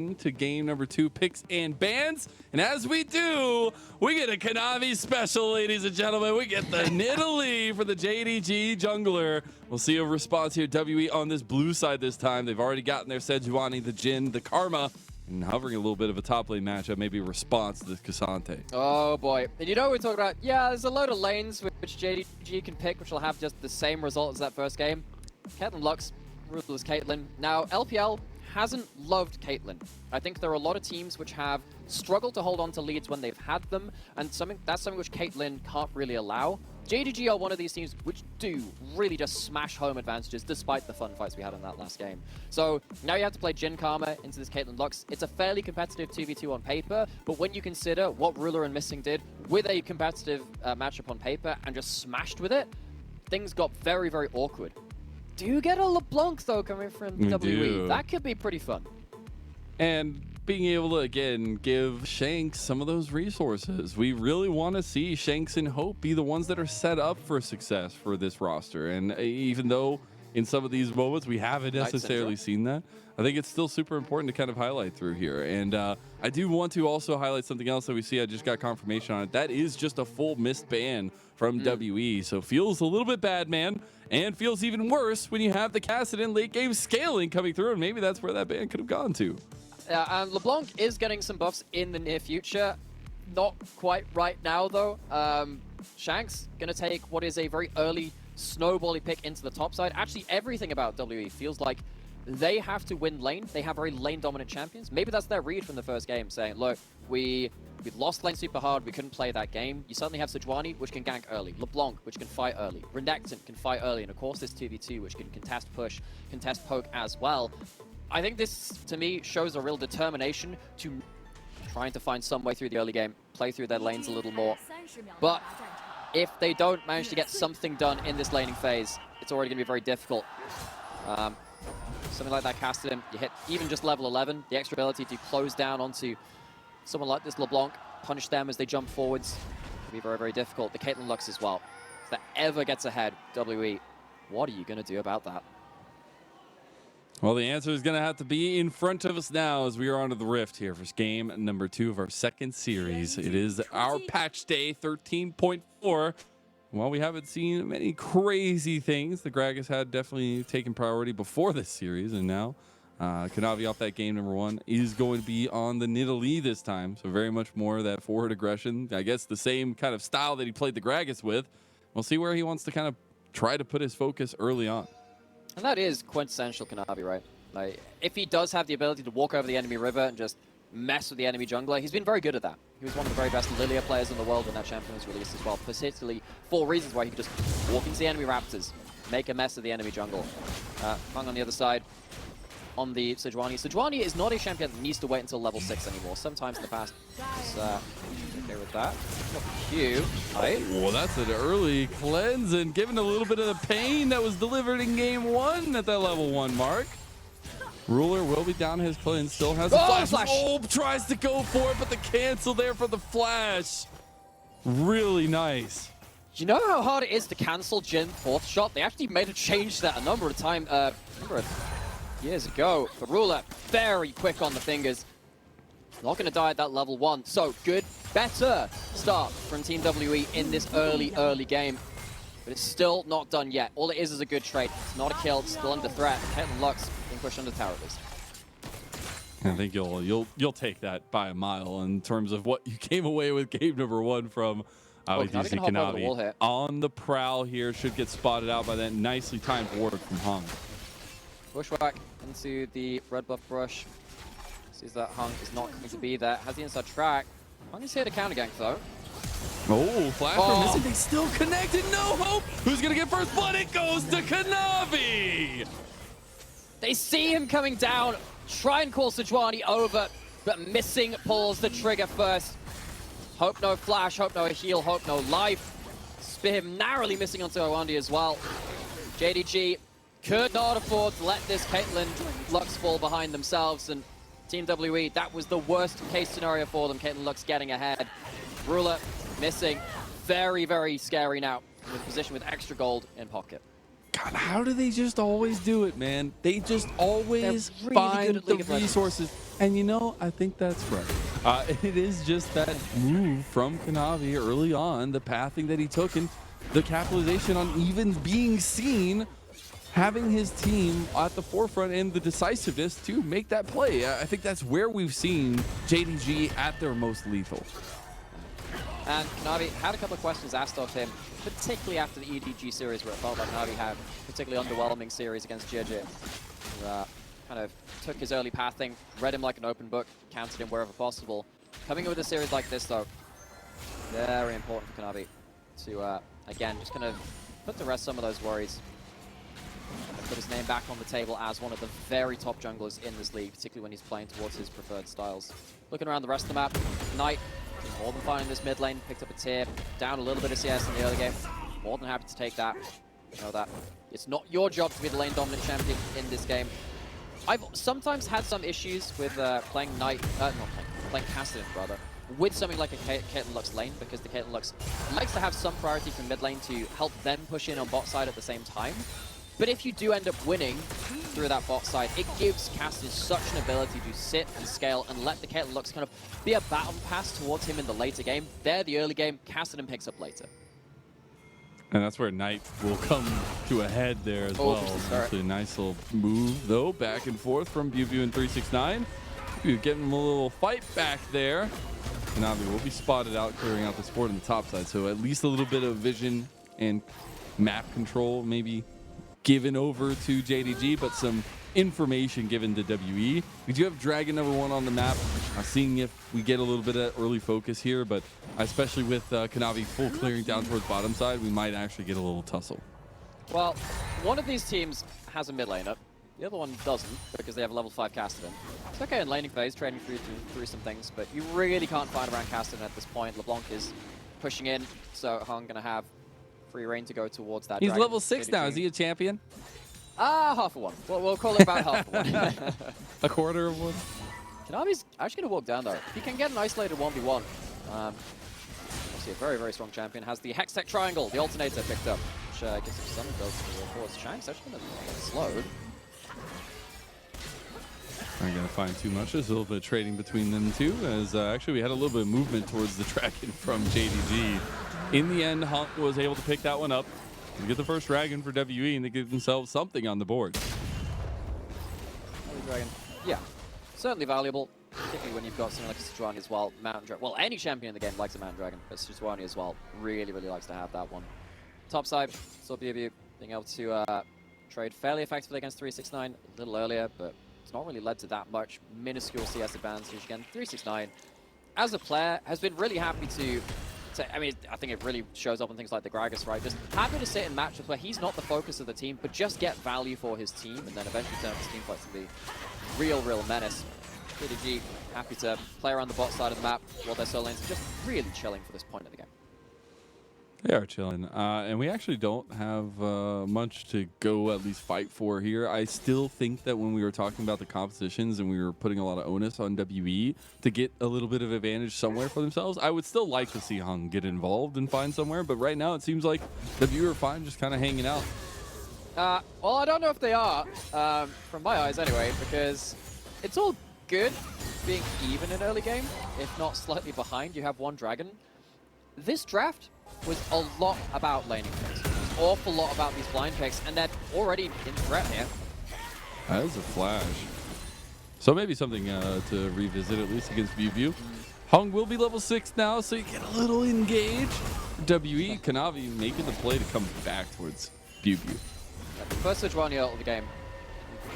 to game number 2, picks and bans. And as we do, we get a Kanavi special, ladies and gentlemen. We get the Nidalee for the JDG jungler. We'll see a response here. WE on this blue side this time. They've already gotten their Sejuani, the Jhin, the Karma, and hovering a little bit of a top lane matchup, maybe a response to this Ksante. Oh boy. And you know what we're talking about? Yeah, there's a load of lanes which JDG can pick, which will have just the same result as that first game. Caitlyn Lux, ruthless Caitlyn. Now, LPL hasn't loved Caitlyn. I think there are a lot of teams which have struggled to hold on to leads when they've had them, and that's something which Caitlyn can't really allow. JDG are one of these teams which do really just smash home advantages despite the fun fights we had in that last game. So now you have to play Jhin Karma into this Caitlyn Lux. It's a fairly competitive 2v2 on paper, but when you consider what Ruler and Missing did with a competitive matchup on paper and just smashed with it, things got very, very awkward. Do you get a LeBlanc though coming from WE? That could be pretty fun. And being able to, again, give Shanks some of those resources. We really want to see Shanks and Hope be the ones that are set up for success for this roster. And even though in some of these moments we haven't necessarily seen that, I think it's still super important to kind of highlight through here. And I do want to also highlight something else that we see. I just got confirmation on it. That is just a full missed ban from WE. So feels a little bit bad, man. And feels even worse when you have the Kassadin late game scaling coming through. And maybe that's where that ban could have gone to. And LeBlanc is getting some buffs in the near future. Not quite right now, though. Shanks going to take what is a very early snowbally pick into the top side. Actually, everything about WE feels like they have to win lane. They have very lane-dominant champions. Maybe that's their read from the first game, saying, look, we lost lane super hard. We couldn't play that game. You suddenly have Sejuani, which can gank early. LeBlanc, which can fight early. Renekton can fight early. And, of course, this 2v2, which can contest push, contest poke as well. I think this, to me, shows a real determination to trying to find some way through the early game, play through their lanes a little more. But if they don't manage to get something done in this laning phase, it's already going to be very difficult. Something like that Kassadin, you hit even just level 11, the extra ability to close down onto someone like this LeBlanc, punish them as they jump forwards, can be very, very difficult. The Caitlyn Lux as well. If that ever gets ahead, WE, what are you going to do about that? Well, the answer is going to have to be in front of us now as we are onto the Rift here for game number 2 of our second series. It is our patch day 13.4. While we haven't seen many crazy things, the Gragas had definitely taken priority before this series, and now Kanavi off that game number 1 is going to be on the Nidalee this time. So very much more of that forward aggression. I guess the same kind of style that he played the Gragas with. We'll see where he wants to kind of try to put his focus early on. And that is quintessential Kanavi, right? Like, if he does have the ability to walk over the enemy river and just mess with the enemy jungler, he's been very good at that. He was one of the very best Lilia players in the world when that champion was released as well, particularly for reasons why he could just walk into the enemy raptors, make a mess of the enemy jungle. Hung on the other side on the Sejuani. Sejuani is not a champion that needs to wait until level 6 anymore. Sometimes in the past, it's okay with that. Oh, that's an early cleanse and given a little bit of the pain that was delivered in game 1 at that level 1 mark. Ruler will be down his cleanse, still has a flash. Oh, tries to go for it, but the cancel there for the flash. Really nice. You know how hard it is to cancel Jhin 4th shot? They actually made a change to that a number of times, years ago. But Ruler, very quick on the fingers. Not going to die at that level 1. So good, better start from Team WE in this early game. But it's still not done yet. All it is a good trade. It's not a kill, it's still under threat. Caitlyn Lux being pushed under tower at least. I think you'll take that by a mile in terms of what you came away with game number 1 from ADC Kanavi. On the prowl here, should get spotted out by that nicely timed ward from Heng. Bushwhack into the red buff brush. Sees that Heng is not going to be there. Has the inside track. Heng is here to counter gank though. Oh, flash from Missing. They still connected. No hope. Who's going to get first blood? It goes to Kanavi. They see him coming down. Try and call Sejuani over, but Missing pulls the trigger first. Hope no flash, hope no heal, hope no life. Spear him narrowly missing onto Lwandy as well. JDG could not afford to let this Caitlyn Lux fall behind themselves, and Team WE, that was the worst case scenario for them. Caitlyn Lux getting ahead. Ruler missing. Very, very scary now. In a position with extra gold in pocket. God, how do they just always do it, man? They just always really find good at the League of Legends. resources. And you know, I think that's right. It is just that move from Kanavi early on, the pathing that he took, and the capitalization on even being seen, having his team at the forefront and the decisiveness to make that play. I think that's where we've seen JDG at their most lethal. And Kanavi had a couple of questions asked of him, particularly after the EDG series, where it felt like Kanavi had a particularly underwhelming series against JJ. Kind of took his early pathing, read him like an open book, counted him wherever possible. Coming in with a series like this, though, very important for Kanavi to, again, just kind of put to rest some of those worries. Put his name back on the table as one of the very top junglers in this league, particularly when he's playing towards his preferred styles. Looking around the rest of the map, Knight, more than fine in this mid lane, picked up a tier, down a little bit of CS in the early game. More than happy to take that. You know that it's not your job to be the lane dominant champion in this game. I've sometimes had some issues with playing Knight, playing Kassadin rather, with something like a Caitlyn Lux lane, because the Caitlyn Lux likes to have some priority from mid lane to help them push in on bot side at the same time. But if you do end up winning through that bot side, it gives Kassadin such an ability to sit and scale and let the Caitlyn Lux kind of be a baton pass towards him in the later game. There, the early game, Kassadin picks up later. And that's where Knight will come to a head there as well. Actually, a nice little move, though, back and forth from Biubiu and 369. Biubiu getting him a little fight back there. Kanavi will be spotted out, clearing out the support on the top side. So at least a little bit of vision and map control maybe given over to JDG, but some information given to WE. We do have Dragon #1 on the map. Seeing if we get a little bit of early focus here, but especially with Kanavi full clearing down towards bottom side, we might actually get a little tussle. Well, one of these teams has a mid laner. The other one doesn't, because they have a level 5 Kassadin. It's okay in laning phase, trading through some things, but you really can't find around Kassadin at this point. LeBlanc is pushing in, so Heng gonna have free reign to go towards that. He's Dragon. level 6 now. Is he a champion? Half of one. We'll call it about half of one. A quarter of one? Kanavi's actually going to walk down, though. If he can get an isolated 1v1, obviously a very, very strong champion. Has the Hex Tech Triangle, the alternator picked up, which gives him some builds to the force. Shanks actually going to get slowed. Not going to find too much. There's a little bit of trading between them two, as actually we had a little bit of movement towards the Dragon from JDG. In the end, Heng was able to pick that one up. They get the first Dragon for WE, and they give themselves something on the board. Dragon. Yeah, certainly valuable, particularly when you've got something like a Sejuani as well. Mountain Dragon. Well, any champion in the game likes a Mountain Dragon, but Sejuani as well really, really likes to have that one. Top side, saw Biubiu being able to trade fairly effectively against 369 a little earlier, but it's not really led to that much. Minuscule CS advantage again. 369, as a player, has been really happy to I mean, I think it really shows up on things like the Gragas, right? Just happy to sit in matchups where he's not the focus of the team, but just get value for his team, and then eventually turn his team fights to be real menace. JDG happy to play around the bot side of the map while their solo lanes are just really chilling for this point of the game. They are chilling, and we actually don't have much to go at least fight for here. I still think that when we were talking about the compositions and we were putting a lot of onus on WE to get a little bit of advantage somewhere for themselves, I would still like to see Heng get involved and find somewhere, but right now it seems like WE are fine just kind of hanging out. Well, I don't know if they are, from my eyes anyway, because it's all good being even in early game, if not slightly behind. You have one Dragon. This draft was a lot about laning picks. An awful lot about these blind picks, and they're already in threat here. That is a flash. So maybe something to revisit, at least against Biubiu. Heng will be level 6 now, so you get a little engaged. WE, Kanavi making the play to come back towards Biubiu. First Sejuani ult of the game.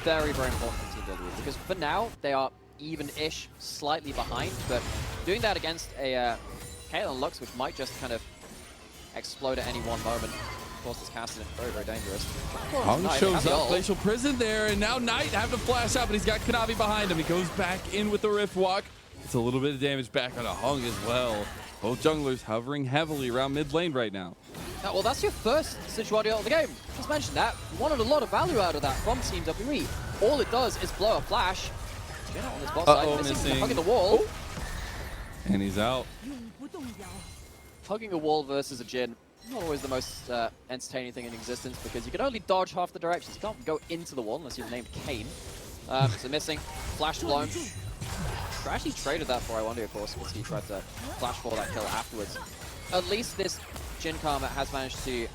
Very, very important for Team WE, because for now, they are even-ish, slightly behind, but doing that against a Caitlyn Lux, which might just kind of explode at any one moment. Of course, this Kassadin very, very dangerous. Heng shows up, Glacial Prison there, and now Knight have to flash out, but he's got Kanavi behind him. He goes back in with the Rift Walk. It's a little bit of damage back on a Heng as well. Both junglers hovering heavily around mid lane right now. Well, that's your first Sejuani ult of the game. Just mentioned that. You wanted a lot of value out of that from Team WE. All it does is blow a flash. Jhin on his bot side, missing. Hugging the wall. Oh. And he's out. Hugging a wall versus a Jhin. not always the most entertaining thing in existence because you can only dodge half the directions. You can't go into the wall unless you're named Kane. So missing, flash blown. Actually traded that for Lwandy, of course, because he tried to flash for that kill afterwards. At least this Jhin Karma has managed to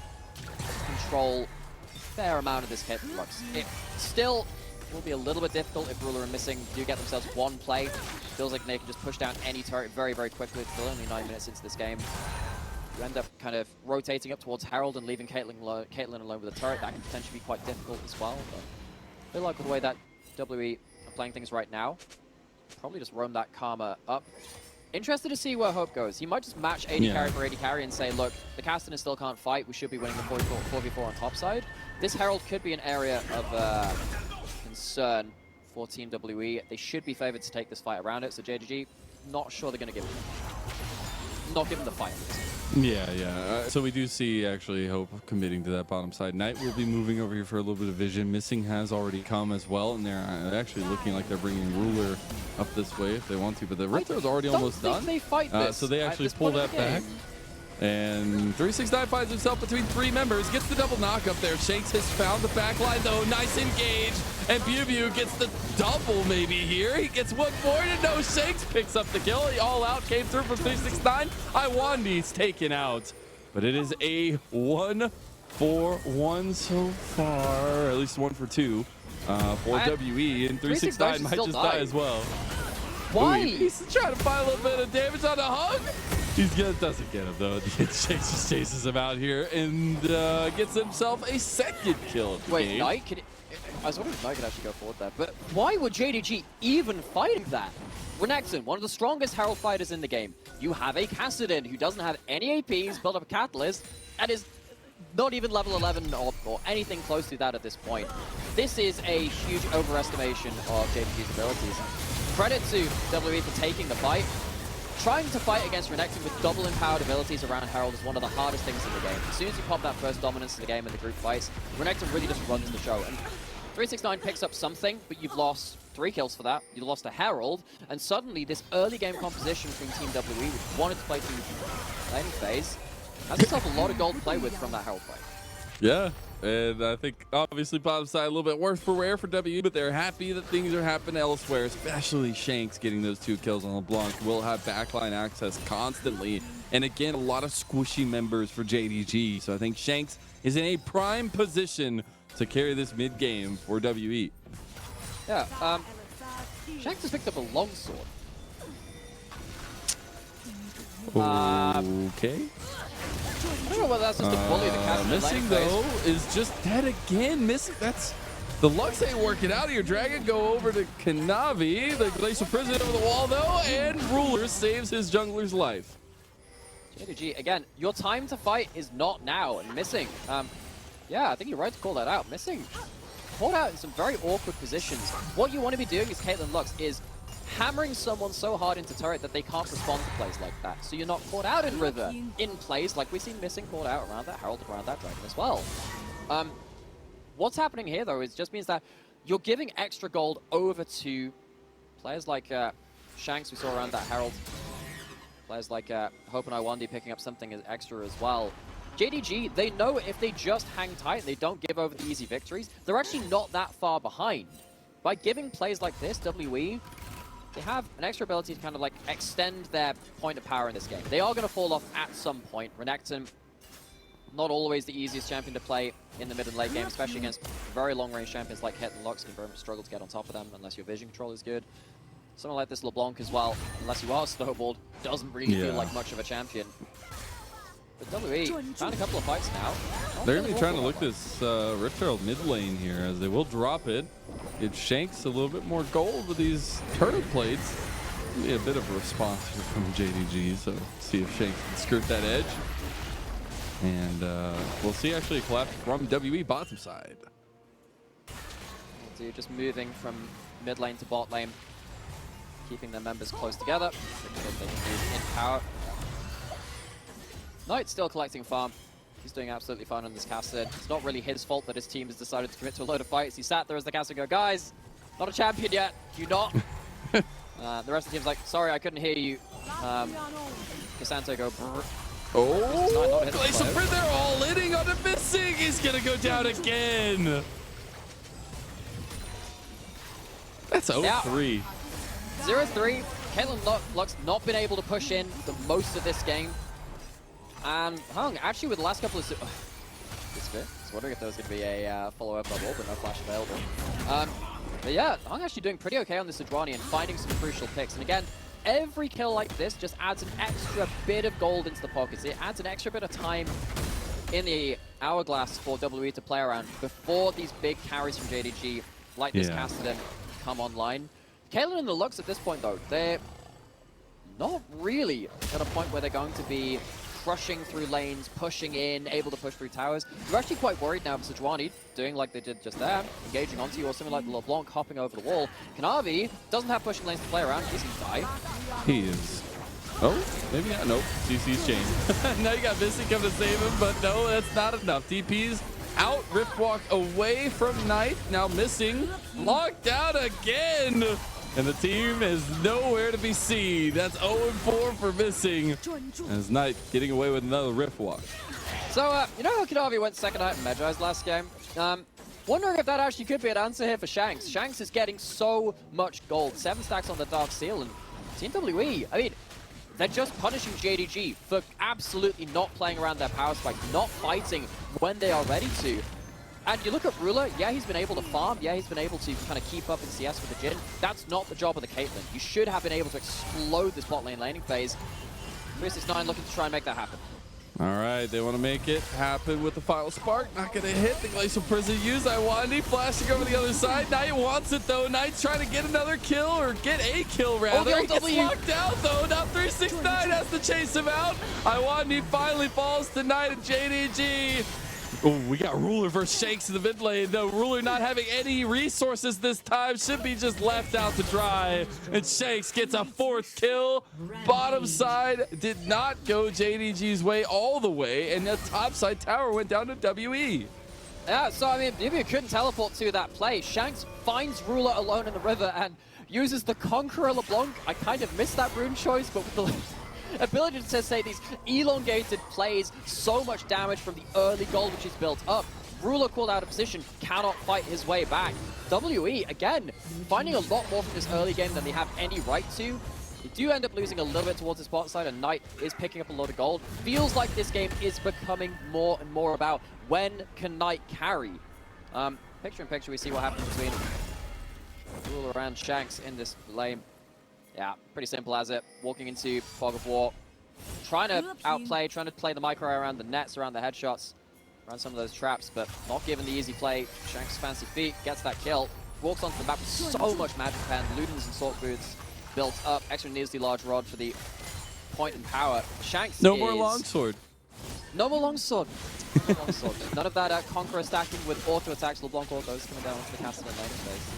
control a fair amount of this hit flux. It still will be a little bit difficult if Ruler and Missing do get themselves one play. Feels like they can just push down any turret very, very quickly. It's still only 9 minutes into this game. You end up kind of rotating up towards Herald and leaving Caitlyn alone with a turret. That can potentially be quite difficult as well. But I feel like with the way that WE are playing things right now, probably just roam that Karma up. Interested to see where Hope goes. He might just match AD carry for AD carry and say, look, the Kassadin still can't fight. We should be winning the 4v4 on top side. This Herald could be an area of concern for Team WE. They should be favored to take this fight around it. So JDG, not sure they're going to give him. Not give him the fight. Yeah. So we do see actually Hope committing to that bottom side. Knight will be moving over here for a little bit of vision. Missing has already come as well, and they're actually looking like they're bringing Ruler up this way if they want to, but the Ripto is already almost done. They fight this so they actually pull that back. And 369 finds himself between 3 members, gets the double knock up there. Shanks has found the backline though, nice engage. And Biubiu gets the double maybe here. He gets one more to no. Shanks picks up the kill. He all out came through from 369. Lwandy's taken out. But it is a 1-for-1 so far, or at least 1 for 2 for WE. And 369 might just die as well. Why? Ooh, he's trying to find a little bit of damage on the hug. Doesn't get him though. Shanks just chases him out here and gets himself a second kill of the game. Knight? I was wondering if Knight could actually go forward there, but why would JDG even fight that? Renekton, one of the strongest Herald fighters in the game. You have a Kassadin who doesn't have any APs, built up a Catalyst, and is not even level 11 or anything close to that at this point. This is a huge overestimation of JDG's abilities. Credit to WE for taking the fight. Trying to fight against Renekton with double empowered abilities around Herald is one of the hardest things in the game. As soon as you pop that first dominance in the game in the group fights, Renekton really just runs the show. And 369 picks up something, but you've lost 3 kills for that. You lost a Herald, and suddenly this early game composition from Team WE, which wanted to play through laning phase, has itself a lot of gold to play with from that Herald fight. Yeah, and I think obviously bottom side a little bit worse for wear for WE, but they're happy that things are happening elsewhere, especially Shanks getting those 2 kills on LeBlanc. Will have backline access constantly. And again, a lot of squishy members for JDG. So I think Shanks is in a prime position to carry this mid game for WE. Yeah, Shanks has picked up a longsword. Okay. I don't know whether that's just a bully the Kassadin Missing though is just dead again. Missing, that's the Lux ain't working out here. Dragon go over to Kanavi. The Glacial Prison over the wall though, and Ruler saves his jungler's life. JDG, again, your time to fight is not now. And Missing, yeah, I think you're right to call that out. Missing caught out in some very awkward positions. What you want to be doing as Caitlyn Lux is hammering someone so hard into turret that they can't respond to plays like that. So you're not caught out in River in plays like we've seen Missing caught out around that Herald, around that Dragon as well. What's happening here though is just means that you're giving extra gold over to players like Shanks we saw around that Herald. Players like Hope and Lwandy picking up something extra as well. JDG, they know if they just hang tight, they don't give over the easy victories, they're actually not that far behind. By giving plays like this, WE, they have an extra ability to kind of like extend their point of power in this game. They are going to fall off at some point. Renekton, not always the easiest champion to play in the mid and late game, especially against very long-range champions like Het and Lux can very much struggle to get on top of them unless your vision control is good. Someone like this LeBlanc as well, unless you are snowballed, doesn't really feel like much of a champion. But WE found a couple of fights now. They're going to be trying to look this Rift Herald mid lane here as they will drop it. Give Shanks a little bit more gold with these turret plates. Be a bit of a response here from JDG, so see if Shanks can skirt that edge. And we'll see actually a collapse from WE bottom side. So you're just moving from mid lane to bot lane, keeping their members close together because they can move in power. Knight's still collecting farm. He's doing absolutely fine on this Kassadin. It's not really his fault that his team has decided to commit to a load of fights. He sat there as the Kassadin go, guys, not a champion yet. You not? The rest of the team's like, sorry, I couldn't hear you. Ksante go, brr. Oh, Glacier, they're all hitting on the missing. He's gonna go down again. That's 0-3. 0-3. Caitlyn Luck's not been able to push in the most of this game. And Heng, actually, with the last couple of... This bit. I was wondering if there was going to be a follow-up bubble, but no flash available. But yeah, Heng actually doing pretty okay on the Sejuani and finding some crucial picks. And again, every kill like this just adds an extra bit of gold into the pockets. It adds an extra bit of time in the hourglass for WE to play around before these big carries from JDG, like this Kassadin, come online. Caitlyn and the Lux at this point, though, they're not really at a point where they're going to be crushing through lanes, pushing in, able to push through towers. You're actually quite worried now for Sejuani, doing like they did just there, engaging onto you, or something like the LeBlanc hopping over the wall. Kanavi doesn't have pushing lanes to play around. He's gonna die. He is. Oh, maybe not. Nope. CC's chain. Now you got Missy come to save him, but no, that's not enough. DP's out, Riftwalk away from Knight. Now Missing, locked out again. And the team is nowhere to be seen. That's 0-4 for Missing. As Knight getting away with another Riftwalk. So, you know how Kanavi went second out in Magi's last game? Wondering if that actually could be an answer here for Shanks. Shanks is getting so much gold. 7 stacks on the Dark Seal. And Team WE, I mean, they're just punishing JDG for absolutely not playing around their power spike, not fighting when they are ready to. And you look at Ruler, yeah, he's been able to farm, yeah, he's been able to kind of keep up in CS with the Jhin. That's not the job of the Caitlyn. You should have been able to explode this bot lane laning phase. 369 looking to try and make that happen. All right, they want to make it happen with the final spark. Not going to hit the Glacial Prison use. Lwandy flashing over the other side. Knight wants it, though. Knight's trying to get another kill, or get a kill, rather. He gets locked out, though. Now 369 has to chase him out. Lwandy finally falls to Knight and JDG. Oh, we got Ruler versus Shanks in the mid lane. No, Ruler not having any resources this time. Should be just left out to dry. And Shanks gets a 4th kill. Bottom side did not go JDG's way all the way. And the top side tower went down to WE. Yeah, so I mean, Biubiu couldn't teleport to that play. Shanks finds Ruler alone in the river and uses the Conqueror LeBlanc. I kind of missed that rune choice, but with the ability to say these elongated plays, so much damage from the early gold which is built up. Ruler called out of position, cannot fight his way back. WE, again, finding a lot more from this early game than they have any right to. They do end up losing a little bit towards the spot side, and Knight is picking up a lot of gold. Feels like this game is becoming more and more about when can Knight carry. Picture in picture, we see what happens between Ruler and Shanks in this lane. Yeah, pretty simple as it. Walking into Fog of War, trying to outplay, trying to play the micro around the nets, around the headshots, around some of those traps, but not given the easy play. Shanks' fancy feet, gets that kill, walks onto the map with so much magic pen, Ludens and Sword Boots built up, extra needlessly large rod for the point and power. Shanks No more longsword. No more longsword. No more longsword. None of that Conqueror stacking with auto attacks, LeBlanc autos coming down onto the Kassadin laning phase.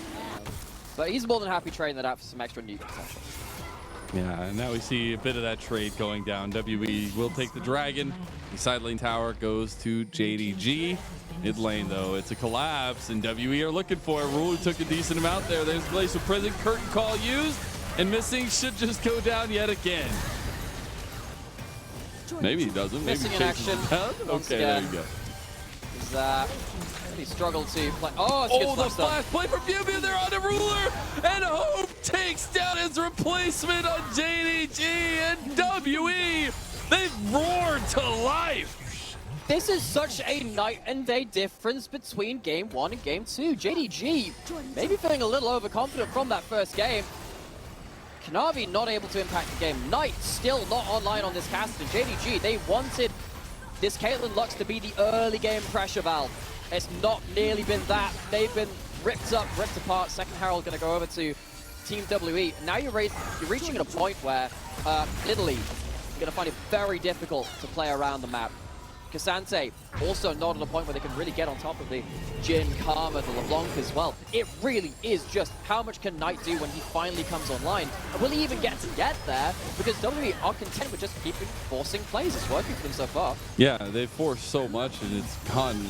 But he's more than happy trading that out for some extra nuke potential. Yeah, and now we see a bit of that trade going down. WE will take the dragon. The side lane tower goes to JDG. Mid lane, though, it's a collapse, and WE are looking for it. Ruler took a decent amount there. There's Glacial Prison, curtain call used, and Missing should just go down yet again. Maybe he doesn't. Maybe Missing in action. Okay, there you go. He struggled to play. Oh, it's a good the flash play for Biubiu. They're on the Ruler, and Hope takes down his replacement on JDG, and WE, they've roared to life. This is such a night and day difference between game 1 and game 2. JDG maybe feeling a little overconfident from that first game. Kanavi not able to impact the game. Knight still not online on this Kassadin. JDG, they wanted this Caitlyn Lux to be the early game pressure valve. It's not nearly been that. They've been ripped up, ripped apart. Second Herald going to go over to Team WE. Now you're reaching at a point where Nidalee is going to find it very difficult to play around the map. Ksante also not at a point where they can really get on top of the Jhin, Karma, the LeBlanc as well. It really is just how much can Knight do when he finally comes online? And will he even get there? Because WE are content with just keeping forcing plays. It's working for them so far. Yeah, they've forced so much, and it's gone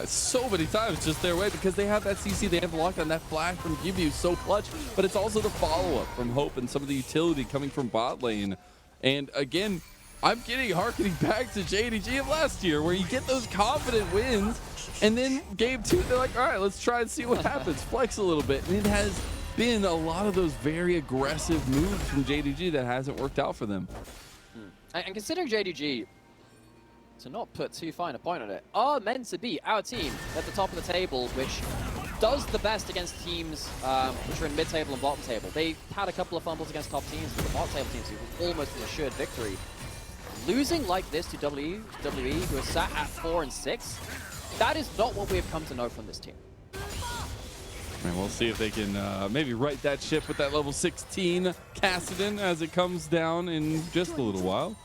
so many times just their way because they have that CC, they have the lockdown, that flash from Biubiu so clutch, but it's also the follow-up from Hope and some of the utility coming from bot lane. And again, I'm harkening back to JDG of last year, where you get those confident wins, and then game 2, they're like, all right, let's try and see what happens. Flex a little bit. And it has been a lot of those very aggressive moves from JDG that hasn't worked out for them. And considering JDG, to not put too fine a point on it, are meant to be our team at the top of the table, which does the best against teams which are in mid-table and bottom table. They had a couple of fumbles against top teams, but the bottom table teams, it was almost an assured victory. Losing like this to WWE, who are sat at 4 and 6, that is not what we have come to know from this team. And we'll see if they can maybe right that ship with that level 16 Kassadin as it comes down in just a little while.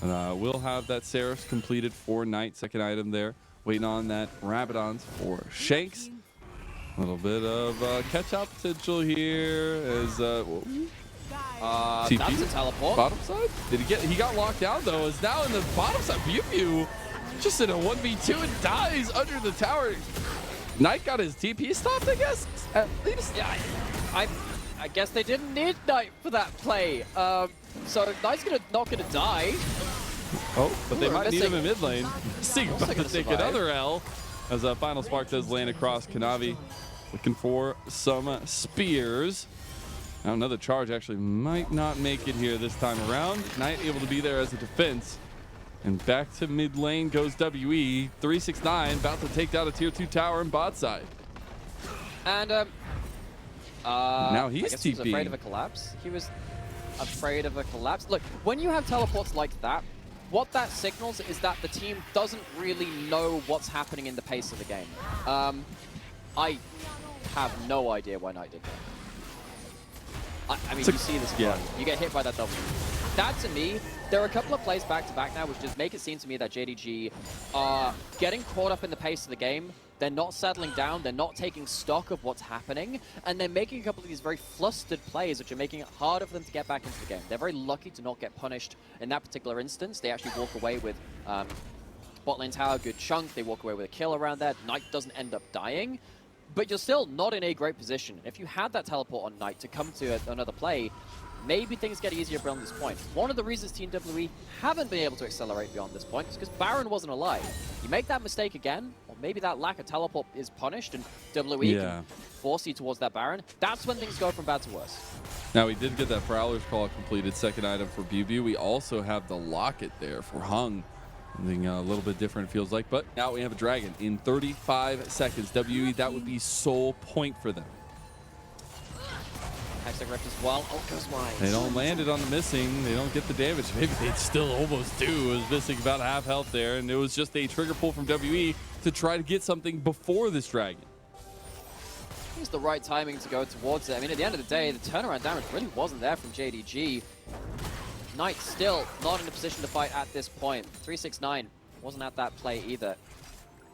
And we'll have that Seraphs completed for Knight, second item there. Waiting on that Rabadons for Shanks. A little bit of catch-up potential here as TP? That's a teleport. Bottom side? Did he get? He got locked down though. Is now in the bottom side. Biubiu just in a 1v2 and dies under the tower. Knight got his TP stopped, I guess. At least. Yeah, I guess they didn't need Knight for that play. So Knight's not gonna die. Oh, but they might need missing. him in mid lane. Seeing about to take survive. another L as a final spark does land across Kanavi. Looking for some spears. Now another charge actually might not make it here this time around. Knight able to be there as a defense. And back to mid lane goes WE. 369 about to take down a tier 2 tower in bot side. And now he's I guess he was afraid TP. of a collapse. He was afraid of a collapse. Look, when you have teleports like that, what that signals is that the team doesn't really know what's happening in the pace of the game. I have no idea why Knight did that. I mean, you see this run. You get hit by that W. That, to me, there are a couple of plays back-to-back now which just make it seem to me that JDG are getting caught up in the pace of the game. They're not settling down. They're not taking stock of what's happening. And they're making a couple of these very flustered plays which are making it harder for them to get back into the game. They're very lucky to not get punished in that particular instance. They actually walk away with bot lane tower, good chunk. They walk away with a kill around there. Knight doesn't end up dying. But you're still not in a great position. If you had that teleport on Knight to come to another play, maybe things get easier beyond this point. One of the reasons Team WE haven't been able to accelerate beyond this point is because Baron wasn't alive. You make that mistake again, or maybe that lack of teleport is punished and WE can force you towards that Baron. That's when things go from bad to worse. Now we did get that Prowler's Call completed, second item for Biubiu. We also have the Locket there for Heng. Something a little bit different, it feels like. But now we have a Dragon in 35 seconds. WE, that would be sole point for them. Hashtag Rift as well. Oh, goes wide. They don't land it on the missing. They don't get the damage. Maybe they'd still almost do. It was missing about half health there. And it was just a trigger pull from WE to try to get something before this Dragon. It's the right timing to go towards it. I mean, at the end of the day, the turnaround damage really wasn't there from JDG. Knight still not in a position to fight at this point. 369 wasn't at that play either.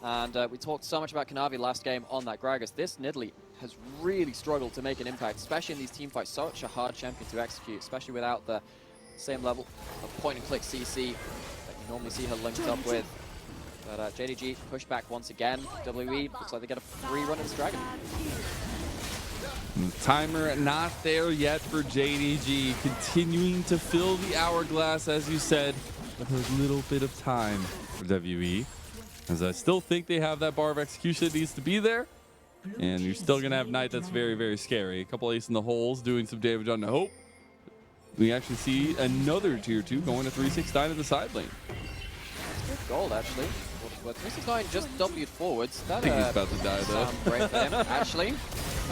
And we talked so much about Kanavi last game on that Gragas. This Nidalee has really struggled to make an impact, especially in these team fights. Such a hard champion to execute, especially without the same level of point-and-click CC that you normally see her linked up with. But JDG pushed back once again. WE looks like they get a free run at this Dragon. Timer not there yet for JDG, continuing to fill the hourglass, as you said, with a little bit of time for WE. As I still think they have that bar of execution that needs to be there. And you're still going to have Knight that's very, very scary. A couple ace in the holes doing some damage on the Hope. We actually see another tier 2 going to 369 in the side lane. Good gold, actually. But 369 just W'd forwards. That, I think he's about to die, though. Great for him, actually.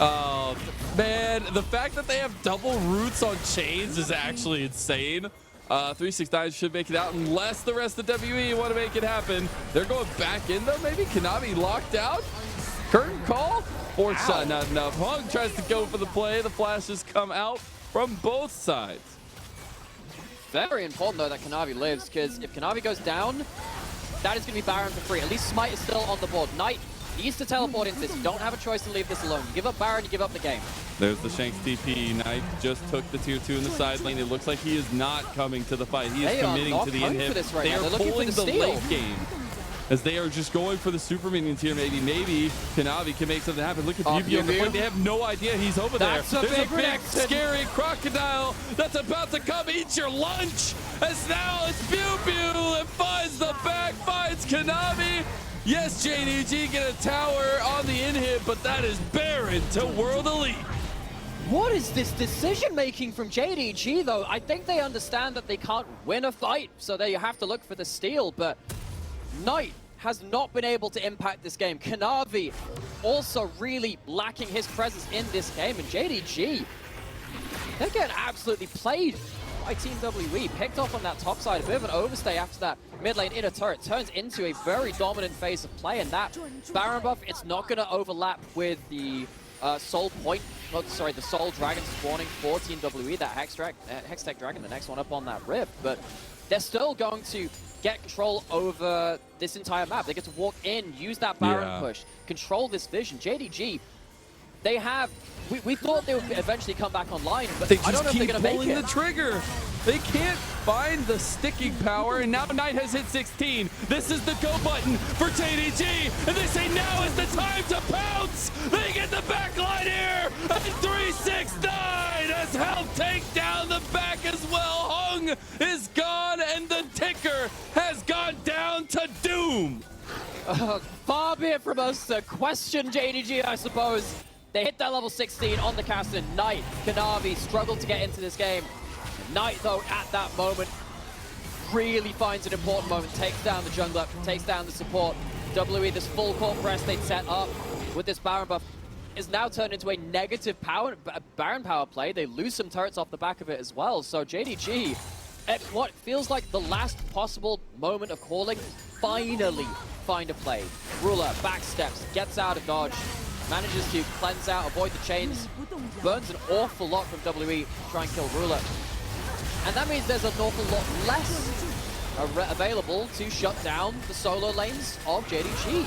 Oh, man. The fact that they have double roots on chains is actually insane. 369 should make it out unless the rest of WE want to make it happen. They're going back in, though, maybe? Kanavi locked out? Curtain call? Or shot not enough. Heng tries to go for the play. The flashes come out from both sides. Very important, though, that Kanavi lives, because if Kanavi goes down, that is going to be Baron for free. At least Smite is still on the board. Knight needs to teleport into this. You don't have a choice to leave this alone. You give up Baron, you give up the game. There's the Shanks TP. Knight just took the tier 2 in the side lane. It looks like he is not coming to the fight. He is committing to the inhib. They are pulling the late game. As they are just going for the super minions here, maybe Kanavi can make something happen. Look at Biubiu on the point. They have no idea he's over there. There's a big, scary crocodile that's about to come eat your lunch. as now it's Biubiu that finds the back, finds Kanavi. Yes, JDG get a tower on the in-hit, but that is barren to World Elite. What is this decision making from JDG though? I think they understand that they can't win a fight, so they have to look for the steal, but Knight has not been able to impact this game. Kanavi also really lacking his presence in this game, and JDG, they're getting absolutely played by Team WE. Picked off on that top side, a bit of an overstay after that mid lane inner turret. Turns into a very dominant phase of play, and that Baron buff, it's not going to overlap with the Soul Point, the Soul Dragon spawning for Team WE, that Hextech Dragon, the next one up on that rift, but they're still going to get control over this entire map. They get to walk in, use that Baron push, control this vision. JDG, they have, we thought they would eventually come back online, but they I don't know if they're going to make it. They just keep pulling the trigger. They can't find the sticking power, and now Knight has hit 16. This is the go button for JDG, and they say now is the time to pounce. They get the back line here, and 369 as Hell take down the back as well. Heng is gone, and the ticker has gone down to doom. Far be it from us to question JDG, I suppose. They hit that level 16 on the Kassadin. Knight, Kanavi struggled to get into this game. Knight, though, at that moment, really finds an important moment. Takes down the jungler, takes down the support. WE, this full court press they'd set up with this Baron buff, is now turned into a negative Baron power play. They lose some turrets off the back of it as well. So JDG, at what feels like the last possible moment of calling, finally find a play. Ruler backsteps, gets out of dodge, manages to cleanse out, avoid the chains, burns an awful lot from WE to try and kill Ruler. And that means there's an awful lot less available to shut down the solo lanes of JDG.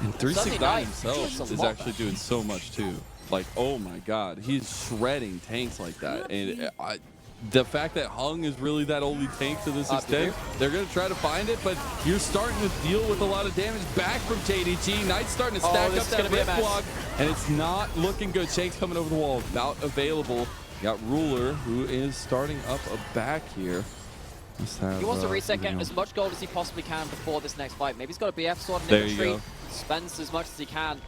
And 369 himself is actually doing so much too. Like, oh my god, he's shredding tanks like that. And the fact that Heng is really that only tank to this extent, they're going to try to find it, but you're starting to deal with a lot of damage back from JDG. Knight's starting to stack up that rift block, and it's not looking good. Shanks coming over the wall, about available. You got Ruler, who is starting up a back here. He wants to reset, get as much gold as he possibly can before this next fight. Maybe he's got a BF sword in inventory, spends as much as he can.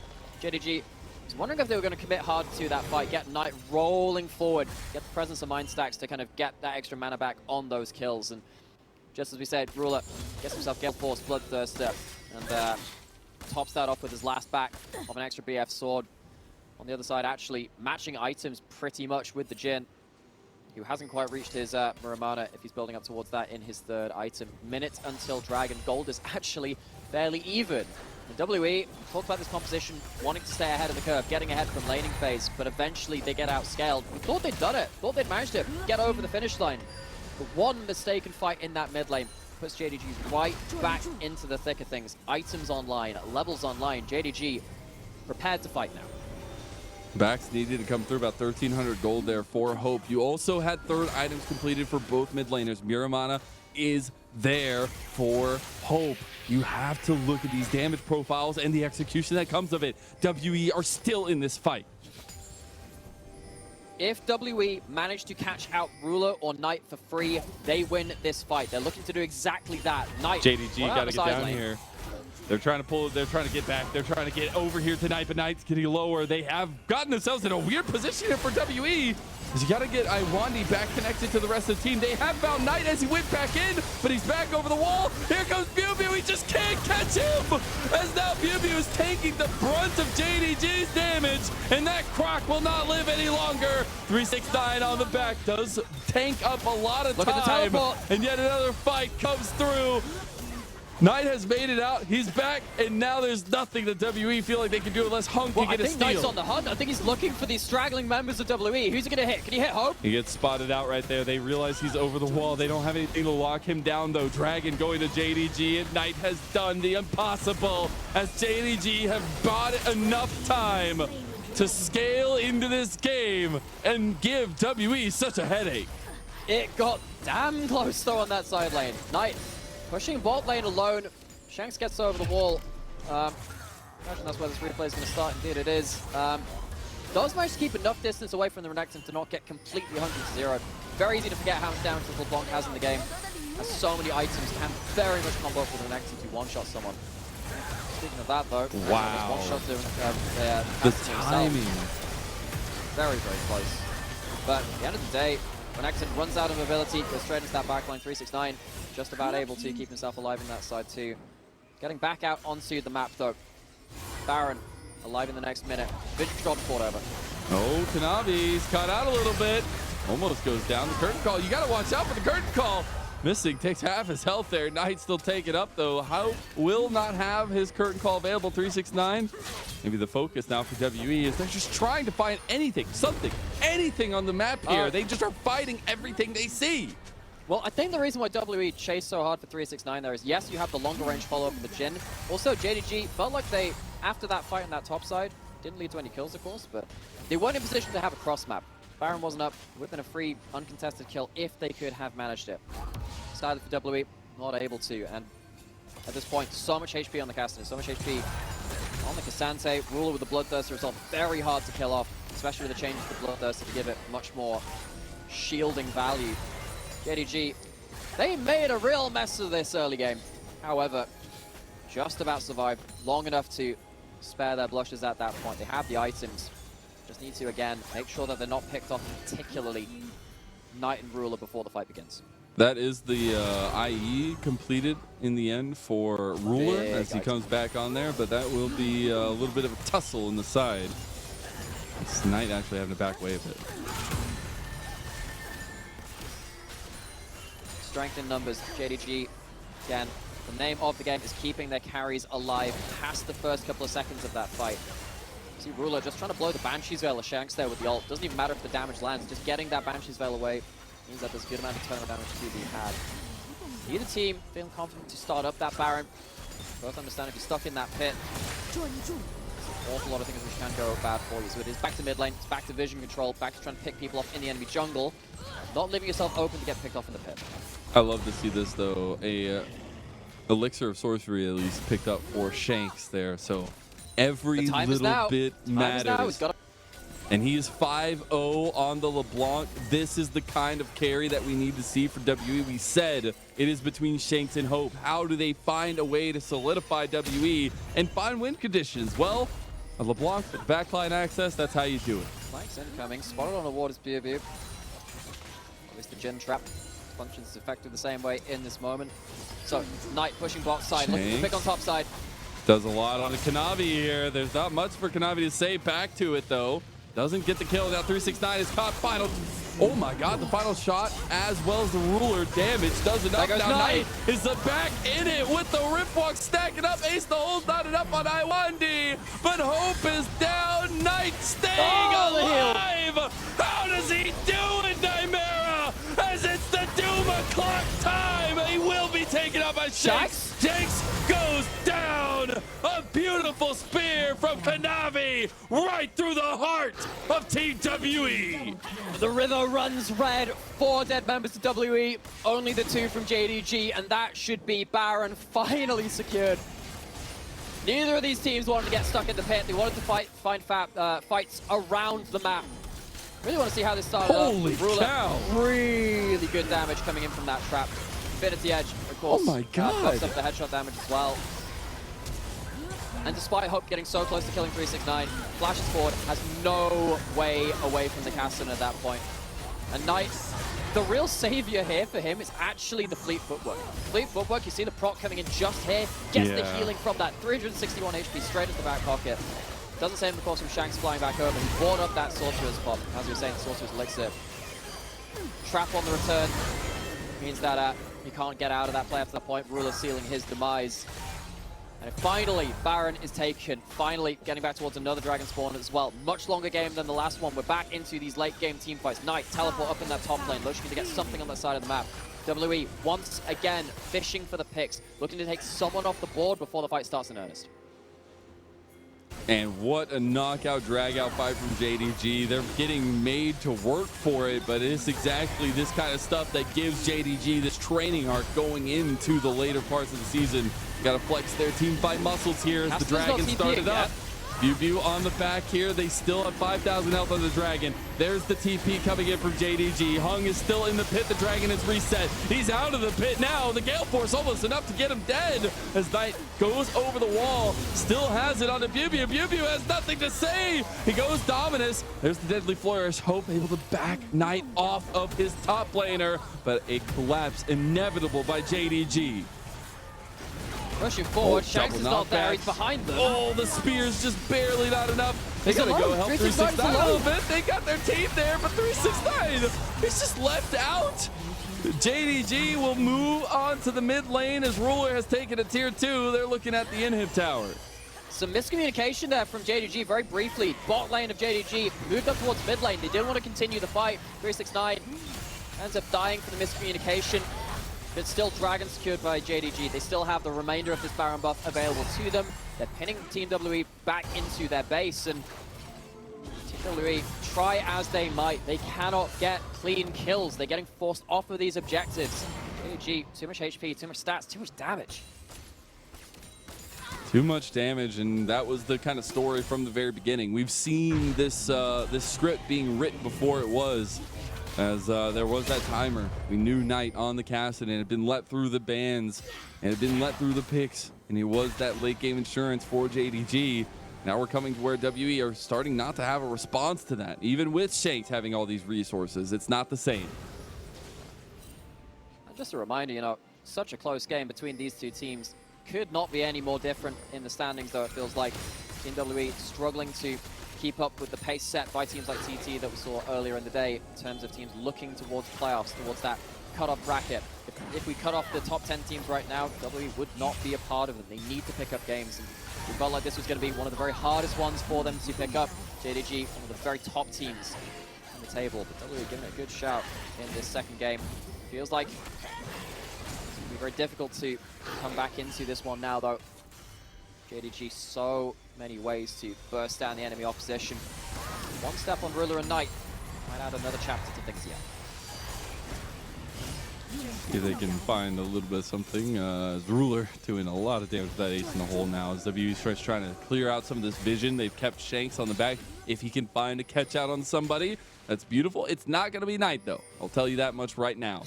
JDG, he's wondering if they were going to commit hard to that fight, get Knight rolling forward, get the presence of mind stacks to kind of get that extra mana back on those kills. And just as we said, Ruler gets himself Gale Force, Bloodthirster, and tops that off with his last back of an extra BF sword. On the other side, actually matching items pretty much with the Jhin, who hasn't quite reached his Muramana if he's building up towards that in his third item. Minute until Dragon. Gold is actually fairly even. And WE talked about this composition, wanting to stay ahead of the curve, getting ahead from laning phase, but eventually they get outscaled. We thought they'd done it, thought they'd managed to get over the finish line. But one mistaken fight in that mid lane puts JDG right back into the thick of things. Items online, levels online. JDG prepared to fight now. Backs needed to come through, about 1,300 gold there for Hope. You also had third items completed for both mid laners. Muramana is there for Hope. You have to look at these damage profiles and the execution that comes of it. WE are still in this fight. If WE manage to catch out Ruler or Knight for free, they win this fight. They're looking to do exactly that. Knight, JDG got to get down here. They're trying to pull it, they're trying to get back, they're trying to get over here tonight, but Knight's getting lower. They have gotten themselves in a weird position here for WE. You got to get Lwandy back connected to the rest of the team. They have found Knight as he went back in, but he's back over the wall. Here comes Biubiu, he just can't catch him! As now Biubiu is taking the brunt of JDG's damage, and that Croc will not live any longer. 369 on the back does tank up a lot of time, and yet another fight comes through. Knight has made it out, he's back, and now there's nothing that WE feel like they can do unless Heng can get a steal. Knight's on the hunt. I think he's looking for these straggling members of WE. Who's he gonna hit? Can he hit Hope? He gets spotted out right there. They realize he's over the wall. They don't have anything to lock him down though. Dragon going to JDG, and Knight has done the impossible as JDG have bought enough time to scale into this game and give WE such a headache. It got damn close though on that side lane. Knight pushing bot lane alone. Shanks gets over the wall. Imagine that's where this replay is going to start. Indeed it is. Does manage to keep enough distance away from the Renekton to not get completely 100-0. Very easy to forget how much damage LeBlanc has in the game. has so many items, can very much combo up with an Renekton to one-shot someone. Speaking of that, though, wow, one-shot doing the timing. Very, very close. But at the end of the day, Renekton runs out of mobility, goes straight into that backline. 369, just about able to keep himself alive in that side too. Getting back out onto the map though. Baron alive in the next minute. Vision control before over. Oh, Kanavi's caught out a little bit. Almost goes down. The curtain call. You got to watch out for the curtain call. Missing, takes half his health there. Knight still taking up though. How will not have his curtain call available. 369. Maybe the focus now for WE is they're just trying to find anything, something, anything on the map here. They just are fighting everything they see. Well, I think the reason why WE chased so hard for 369 there is, yes, you have the longer range follow-up in the Jhin. Also, JDG felt like they, after that fight on that top side, didn't lead to any kills, of course, but they weren't in position to have a cross map. Baron wasn't up, would have been a free, uncontested kill if they could have managed it. Started for WE, not able to, and at this point, so much HP on the Kassadin, so much HP on the Ksante. Ruler with the Bloodthirster result, very hard to kill off, especially with the change to the Bloodthirster to give it much more shielding value. JDG, they made a real mess of this early game. However, just about survived long enough to spare their blushes at that point. They have the items. Just need to, again, make sure that they're not picked off, particularly Knight and Ruler, before the fight begins. That is the IE completed in the end for Ruler as he comes back on there, but that will be a little bit of a tussle in the side. It's Knight actually having to back away a bit. Strength in numbers. JDG, again, the name of the game is keeping their carries alive past the first couple of seconds of that fight. See Ruler just trying to blow the Banshee's Veil of Shanks there with the ult. Doesn't even matter if the damage lands, just getting that Banshee's Veil away means that there's a good amount of turn damage to be had. Either team feeling confident to start up that Baron. Both understand if you're stuck in that pit, there's an awful lot of things which can go bad for you. So it is back to mid lane, it's back to vision control, back to trying to pick people off in the enemy jungle. Not leaving yourself open to get picked off in the pit. I love to see this though. A elixir of sorcery at least picked up for Shanks there. So every little bit matters. And he is 5-0 on the LeBlanc. This is the kind of carry that we need to see for WE. We said it is between Shanks and Hope. How do they find a way to solidify WE and find win conditions? Well, a LeBlanc with backline access, that's how you do it. Flanks incoming, spotted on a ward is Biubiu. At least the Jhin trap functions effectively the same way in this moment. So, Knight pushing bot side, looking to pick on top side. Does a lot on the Kanavi here. There's not much for Kanavi to say back to it though. Doesn't get the kill. Now 369 is caught. Final. Oh my god, the final shot as well as the Ruler damage does enough. Now Knight is back in it with the Ripwalk stacking up. Ace the hole's not enough on Lwandy, but Hope is down. Knight staying alive. How does he do it, Nymaera? As it's the doom o'clock time. He will be taken out by Shanks. Shanks goes down. A beautiful spear from Kanavi right through the heart of Team WE. The river runs red. 4 dead members to WE, only the 2 from JDG, and that should be Baron finally secured. Neither of these teams wanted to get stuck in the pit. They wanted to find fights around the map. Really want to see how this started. Holy cow! Really good damage coming in from that trap. Infinity Edge, of course. Oh my god! Pops up the headshot damage as well. And despite Hope getting so close to killing 369, flashes forward, has no way away from the Kassadin at that point. And Knight, the real savior here for him is actually the Fleet Footwork. Fleet Footwork, you see the proc coming in just here, gets the healing from that 361 HP straight into the back pocket. Doesn't save him, of course, from Shanks flying back over. He brought up that Sorcerer's pop, as we were saying, Sorcerer's Elixir. Trap on the return means that he can't get out of that play after that point. Ruler sealing his demise. And finally, Baron is taken. Finally, getting back towards another Dragon Spawn as well. Much longer game than the last one. We're back into these late game team fights. Knight, teleport up in that top lane, looking to get something on that side of the map. WE, once again, fishing for the picks, looking to take someone off the board before the fight starts in earnest. And what a knockout, drag-out fight from JDG. They're getting made to work for it, but it's exactly this kind of stuff that gives JDG this training arc going into the later parts of the season. Got to flex their team fight muscles here as the Dragons started up. Biubiu on the back here. They still have 5,000 health on the dragon. There's the TP coming in from JDG. Heng is still in the pit. The dragon is reset. He's out of the pit now. The Gale Force almost enough to get him dead as Knight goes over the wall. Still has it on the Biubiu. Biubiu has nothing to say. He goes Dominus. There's the deadly flourish. Hope able to back Knight off of his top laner, but a collapse inevitable by JDG. Pushing forward, Shanks is not there, he's behind them. Oh, the spear's just barely not enough. They gotta go help 369 a little bit. They got their team there, but 369 is just left out. JDG will move on to the mid lane as Ruler has taken a tier 2. They're looking at the inhib tower. Some miscommunication there from JDG very briefly. Bot lane of JDG moved up towards mid lane. They didn't want to continue the fight. 369 ends up dying for the miscommunication. But still Dragon secured by JDG. They still have the remainder of this Baron buff available to them. They're pinning Team WE back into their base, and Team WE, try as they might, they cannot get clean kills. They're getting forced off of these objectives. JDG, too much HP, too much stats, too much damage. Too much damage, and that was the kind of story from the very beginning. We've seen this this script being written before it was. As there was that timer. We knew Knight on the Kassadin had been let through the bans and had been let through the picks, and it was that late game insurance for JDG. Now we're coming to where WE are starting not to have a response to that. Even with Shanks having all these resources, it's not the same. And just a reminder, you know, such a close game between these two teams. Could not be any more different in the standings, though. It feels like Team WE struggling to keep up with the pace set by teams like TT that we saw earlier in the day in terms of teams looking towards playoffs, towards that cut-off bracket. If we cut off the top 10 teams right now, WE would not be a part of them. They need to pick up games, and we felt like this was going to be one of the very hardest ones for them to pick up. JDG, one of the very top teams on the table, but WE giving it a good shout in this second game. Feels like it's going to be very difficult to come back into this one now, though. JDG, so many ways to burst down the enemy opposition. One step on Ruler and Knight might add another chapter to things here. See if they can find a little bit of something. Ruler doing a lot of damage to that ace in the hole now as WE starts trying to clear out some of this vision. They've kept Shanks on the back. If he can find a catch out on somebody, that's beautiful. It's not going to be Knight, though. I'll tell you that much right now.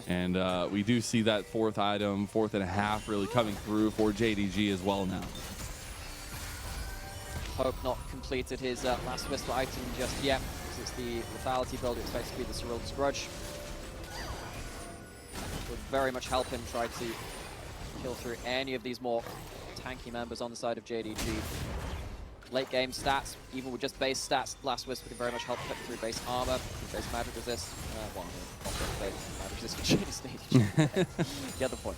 And we do see that fourth item, 4th and a half, really coming through for JDG as well now. Hope not completed his last whisper item just yet, because it's the lethality build. It expects to be the Herald's Grudge. Would very much help him try to kill through any of these more tanky members on the side of JDG. Late game stats, even with just base stats, Last Whisper can very much help cut through base armor, through base magic resist. Magic resist for Jhin stage. The other point.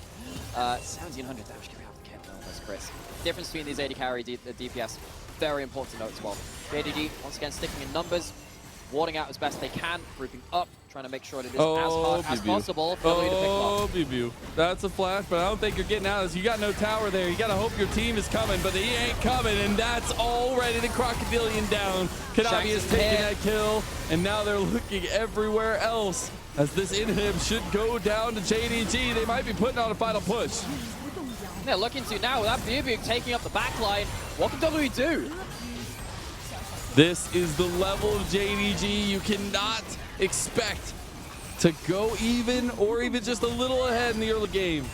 1700 damage can be out the camp almost, Chris. Difference between these AD carry the DPS, very important to note as well. JDG, once again, sticking in numbers, warding out as best they can, grouping up, trying to make sure that it is as hard as possible for W to pick them up. Biubiu. That's a flash, but I don't think you're getting out. You got no tower there. You got to hope your team is coming, but he ain't coming, and that's already the Crocodilian down. Kanavi is taking that kill, and now they're looking everywhere else as this inhib should go down to JDG. They might be putting on a final push. They're looking to now, with that Biubiu taking up the back line. What can W do? This is the level of JDG you cannot expect to go even or even just a little ahead in the early game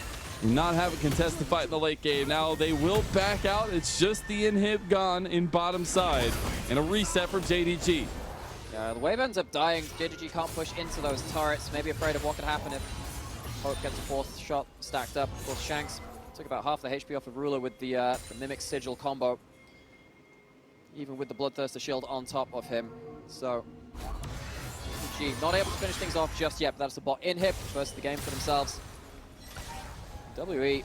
and not have a contested fight in the late game. Now they will back out. It's just the inhib gone in bottom side and a reset from JDG. Yeah, the wave ends up dying. JDG can't push into those turrets. Maybe afraid of what could happen if Hope gets a 4th shot stacked up. Of course, Shanks took about half the HP off of Ruler with the Mimic Sigil combo, even with the Bloodthirster shield on top of him. So, JDG not able to finish things off just yet, but that's the bot inhib. First of the game for themselves. WE,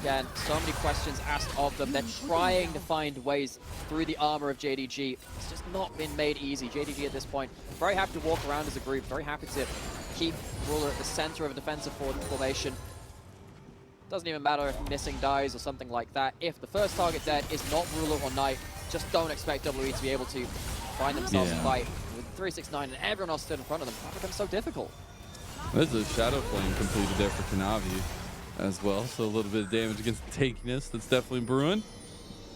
again, so many questions asked of them. They're trying to find ways through the armor of JDG. It's just not been made easy. JDG at this point, very happy to walk around as a group, very happy to keep Ruler at the center of a defensive formation. Doesn't even matter if missing dies or something like that. If the first target dead is not Ruler or Knight, just don't expect WE to be able to find themselves a fight. With 369 and everyone else stood in front of them, that becomes so difficult. There's a Shadow Flame completed there for Kanavi as well, so a little bit of damage against the tankiness that's definitely brewing.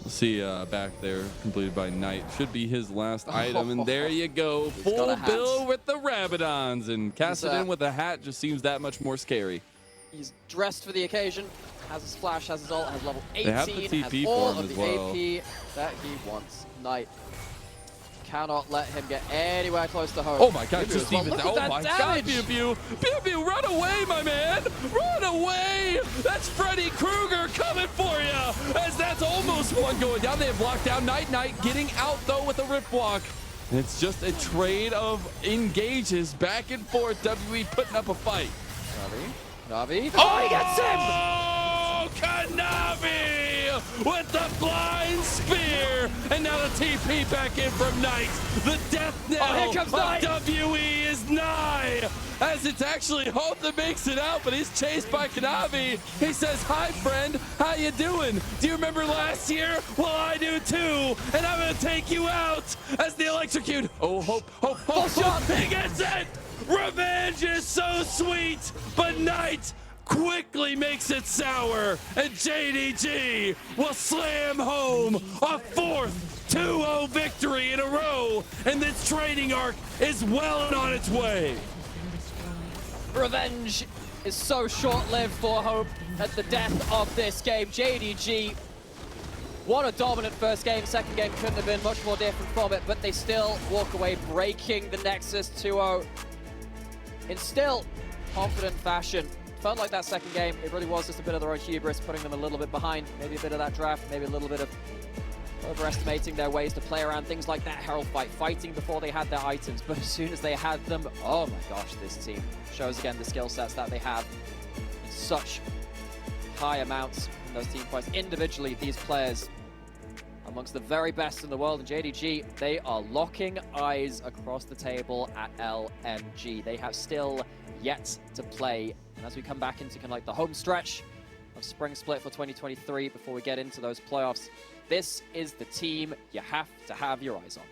See back there, completed by Knight. Should be his last item. And there you go. He's Full got a hat. bill with the Rabadons. And Kassadin with a hat just seems that much more scary. He's dressed for the occasion. Has his flash, has his ult, has level 18, They have the TP has all for him of as the well. AP that he wants. Knight cannot let him get anywhere close to home. Oh my god, Biubiu just as well. even Look that. at Oh my damage. god, Biubiu. Biubiu, run away, my man. Run away. That's Freddy Krueger coming for you. As that's almost one going down. They have locked down Knight getting out though with a rift block. And it's just a trade of engages back and forth. WE putting up a fight. Kanavi. Oh, he gets him! Oh, Kanavi with the blind spear. And now the TP back in from Knight. The death knell here comes Knight. of WE is nigh. As it's actually Hope that makes it out, but he's chased by Kanavi. He says, hi, friend. How you doing? Do you remember last year? Well, I do too. And I'm going to take you out as the electrocute. Oh, Hope. shot. He gets it. Revenge is so sweet, but Knight quickly makes it sour, and JDG will slam home a fourth 2-0 victory in a row, and this training arc is well on its way. Revenge is so short-lived for Hope at the death of this game. JDG, what a dominant first game. Second game couldn't have been much more different from it, but they still walk away breaking the Nexus 2-0 in still confident fashion. Felt like that second game, it really was just a bit of their own hubris, putting them a little bit behind. Maybe a bit of that draft, maybe a little bit of overestimating their ways to play around things like that Herald fight, fighting before they had their items. But as soon as they had them, oh my gosh, this team shows again the skill sets that they have in such high amounts in those team fights. Individually, these players amongst the very best in the world. In JDG, they are locking eyes across the table at LMG. They have still yet to play. And as we come back into kind of like the home stretch of Spring Split for 2023, before we get into those playoffs, this is the team you have to have your eyes on.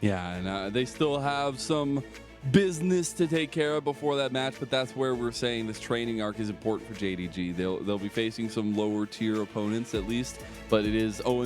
Yeah, and they still have some business to take care of before that match, but that's where we're saying this training arc is important for JDG. They'll be facing some lower tier opponents at least, but it is owing